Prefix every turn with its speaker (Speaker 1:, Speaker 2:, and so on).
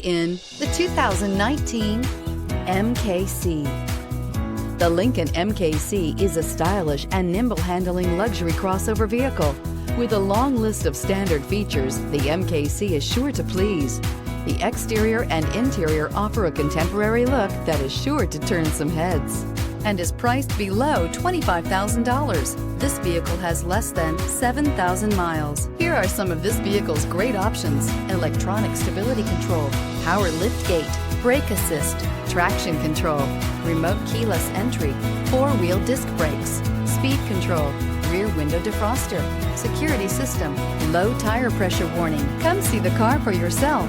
Speaker 1: In the 2019 MKC. The Lincoln MKC is a stylish and nimble-handling luxury crossover vehicle. With a long list of standard features, the MKC is sure to please. The exterior and interior offer a contemporary look that is sure to turn some heads and is priced below $25,000. This vehicle has less than 7,000 miles. Here are some of this vehicle's great options: electronic stability control, power liftgate, brake assist, traction control, remote keyless entry, four-wheel disc brakes, speed control, rear window defroster, security system, low tire pressure warning. Come see the car for yourself.